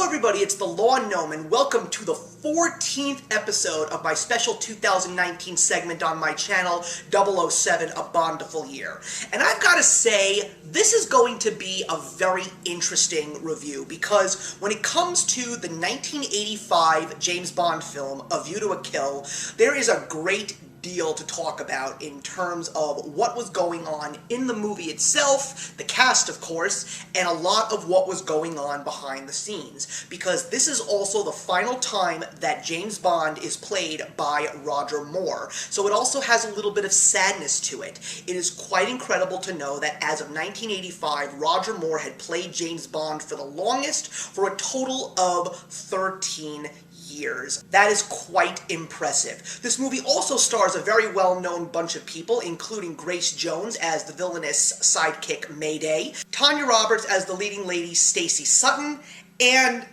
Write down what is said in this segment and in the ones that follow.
everybody, it's the Law Gnome, and welcome to the 14th episode of my special 2019 segment on my channel, 007, A Bondiful Year. And I've got to say, this is going to be a very interesting review, because when it comes to the 1985 James Bond film, A View to a Kill, there is a great deal to talk about in terms of what was going on in the movie itself, the cast of course, and a lot of what was going on behind the scenes, because this is also the final time that James Bond is played by Roger Moore, so it also has a little bit of sadness to it. It is quite incredible to know that as of 1985, Roger Moore had played James Bond for the longest, for a total of 13 years. That is quite impressive. This movie also stars a very well-known bunch of people, including Grace Jones as the villainous sidekick Mayday, Tanya Roberts as the leading lady Stacy Sutton, and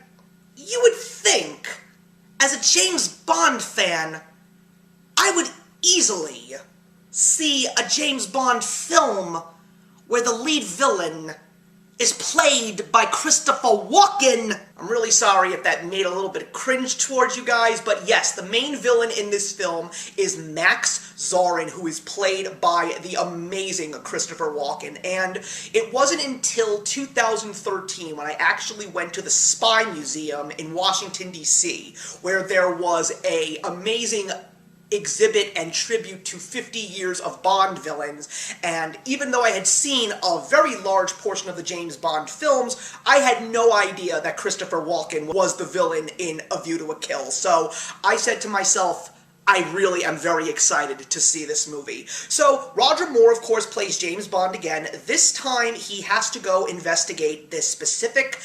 you would think, as a James Bond fan, I would easily see a James Bond film where the lead villain is played by Christopher Walken. I'm really sorry if that made a little bit of cringe towards you guys, but yes, the main villain in this film is Max Zorin, who is played by the amazing Christopher Walken. And it wasn't until 2013 when I actually went to the Spy Museum in Washington, D.C., where there was an amazing exhibit and tribute to 50 years of Bond villains, and even though I had seen a very large portion of the James Bond films, I had no idea that Christopher Walken was the villain in A View to a Kill. So I said to myself, I really am very excited to see this movie. So Roger Moore, of course, plays James Bond again. This time he has to go investigate this specific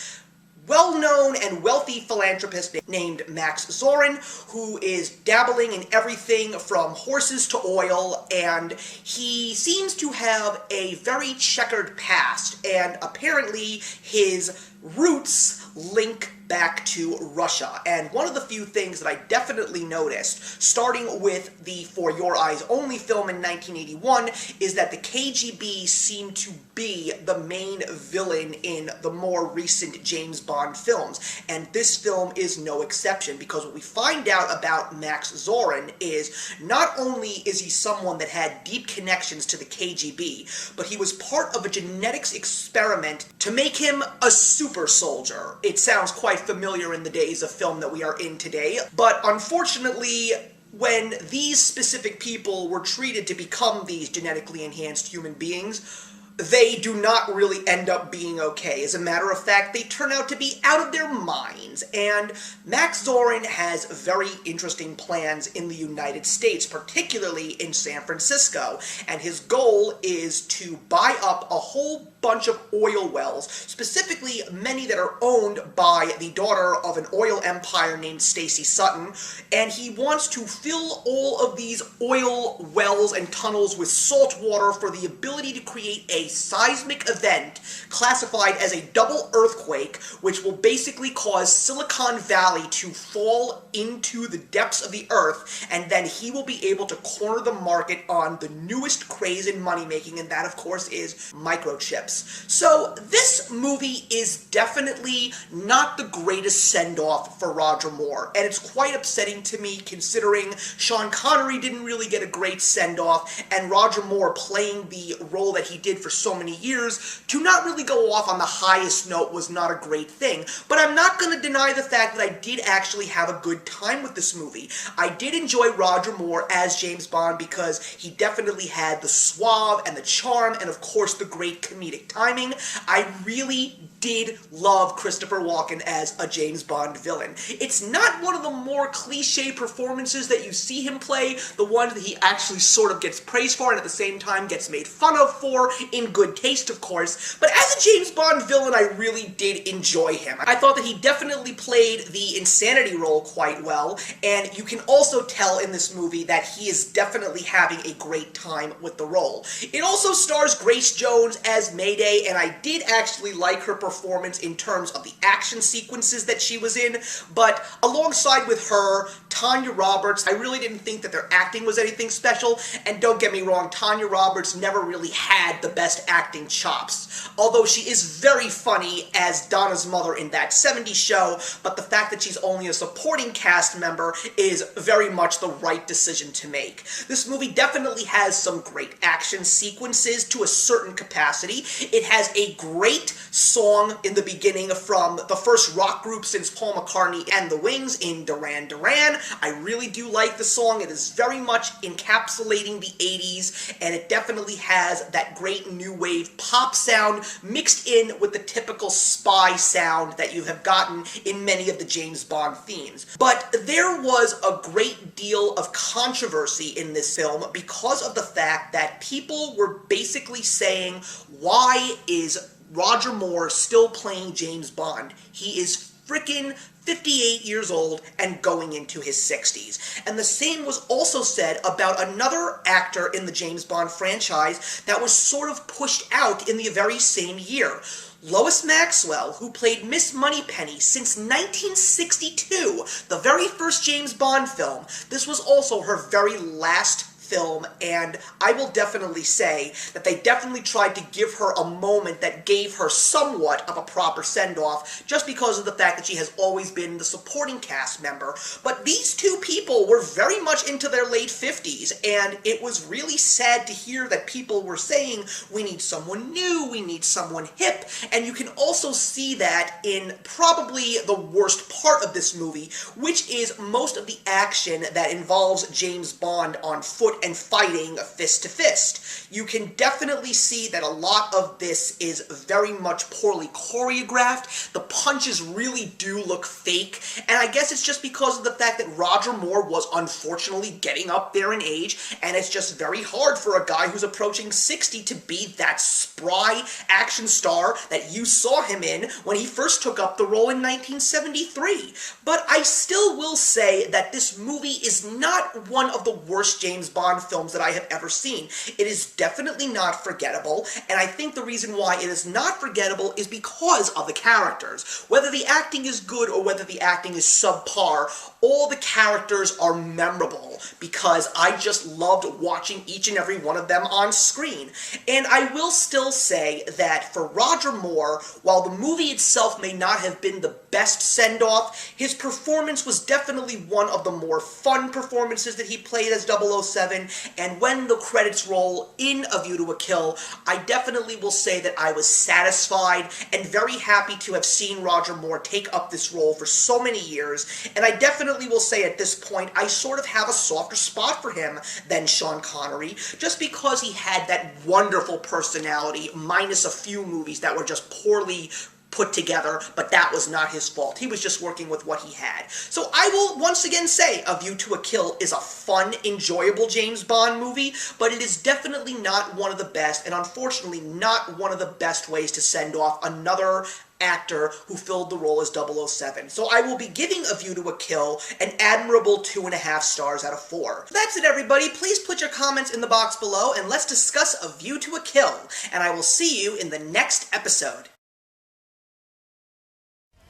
well-known and wealthy philanthropist named Max Zorin, who is dabbling in everything from horses to oil, and he seems to have a very checkered past, and apparently his roots link back to Russia. And one of the few things that I definitely noticed, starting with the For Your Eyes Only film in 1981, is that the KGB seemed to be the main villain in the more recent James Bond films. And this film is no exception, because what we find out about Max Zorin is not only is he someone that had deep connections to the KGB, but he was part of a genetics experiment to make him a super soldier. It sounds quite familiar in the days of film that we are in today, but unfortunately, when these specific people were treated to become these genetically enhanced human beings, they do not really end up being okay. As a matter of fact, they turn out to be out of their minds, and Max Zorin has very interesting plans in the United States, particularly in San Francisco, and his goal is to buy up a whole bunch of oil wells, specifically many that are owned by the daughter of an oil empire named Stacy Sutton, and he wants to fill all of these oil wells and tunnels with salt water for the ability to create a seismic event classified as a double earthquake, which will basically cause Silicon Valley to fall into the depths of the earth, and then he will be able to corner the market on the newest craze in money-making, and that, of course, is microchips. So this movie is definitely not the greatest send-off for Roger Moore, and it's quite upsetting to me considering Sean Connery didn't really get a great send-off, and Roger Moore playing the role that he did for so many years, to not really go off on the highest note was not a great thing. But I'm not going to deny the fact that I did actually have a good time with this movie. I did enjoy Roger Moore as James Bond because he definitely had the suave and the charm and of course the great comedic timing. I really did love Christopher Walken as a James Bond villain. It's not one of the more cliche performances that you see him play, the one that he actually sort of gets praised for and at the same time gets made fun of for, in good taste of course, but as a James Bond villain I really did enjoy him. I thought that he definitely played the insanity role quite well, and you can also tell in this movie that he is definitely having a great time with the role. It also stars Grace Jones as Mayday, and I did actually like her performance in terms of the action sequences that she was in, but alongside with her, Tanya Roberts, I really didn't think that their acting was anything special, and don't get me wrong, Tanya Roberts never really had the best best acting chops. Although she is very funny as Donna's mother in That 70s Show, but the fact that she's only a supporting cast member is very much the right decision to make. This movie definitely has some great action sequences to a certain capacity. It has a great song in the beginning from the first rock group since Paul McCartney and the Wings in Duran Duran. I really do like the song. It is very much encapsulating the 80s, and it definitely has that great new wave pop sound mixed in with the typical spy sound that you have gotten in many of the James Bond themes. But there was a great deal of controversy in this film because of the fact that people were basically saying, why is Roger Moore still playing James Bond? He is frickin' 58 years old and going into his 60s. And the same was also said about another actor in the James Bond franchise that was sort of pushed out in the very same year. Lois Maxwell, who played Miss Moneypenny since 1962, the very first James Bond film. This was also her very last film, and I will definitely say that they definitely tried to give her a moment that gave her somewhat of a proper send-off, just because of the fact that she has always been the supporting cast member. But these two people were very much into their late 50s, and it was really sad to hear that people were saying, we need someone new, we need someone hip, and you can also see that in probably the worst part of this movie, which is most of the action that involves James Bond on foot and fighting fist to fist. You can definitely see that a lot of this is very much poorly choreographed. The punches really do look fake, and I guess it's just because of the fact that Roger Moore was unfortunately getting up there in age, and it's just very hard for a guy who's approaching 60 to be that spry action star that you saw him in when he first took up the role in 1973. But I still will say that this movie is not one of the worst James Bond films that I have ever seen. It is definitely not forgettable, and I think the reason why it is not forgettable is because of the characters. Whether the acting is good or whether the acting is subpar, all the characters are memorable because I just loved watching each and every one of them on screen. And I will still say that for Roger Moore, while the movie itself may not have been the best send-off, his performance was definitely one of the more fun performances that he played as 007, and when the credits roll in A View to a Kill, I definitely will say that I was satisfied and very happy to have seen Roger Moore take up this role for so many years, and I definitely will say at this point I sort of have a softer spot for him than Sean Connery, just because he had that wonderful personality, minus a few movies that were just poorly put together, but that was not his fault. He was just working with what he had. So I will once again say A View to a Kill is a fun, enjoyable James Bond movie, but it is definitely not one of the best, and unfortunately not one of the best ways to send off another actor who filled the role as 007. So I will be giving A View to a Kill an admirable 2.5 stars out of 4. That's it, everybody. Please put your comments in the box below, and let's discuss A View to a Kill, and I will see you in the next episode.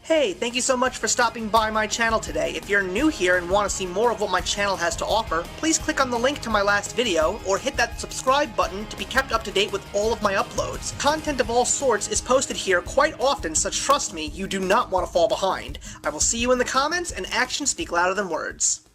Hey, thank you so much for stopping by my channel today. If you're new here and want to see more of what my channel has to offer, please click on the link to my last video, or hit that subscribe button to be kept up to date with all of my uploads. Content of all sorts is posted here quite often, so trust me, you do not want to fall behind. I will see you in the comments, and actions speak louder than words.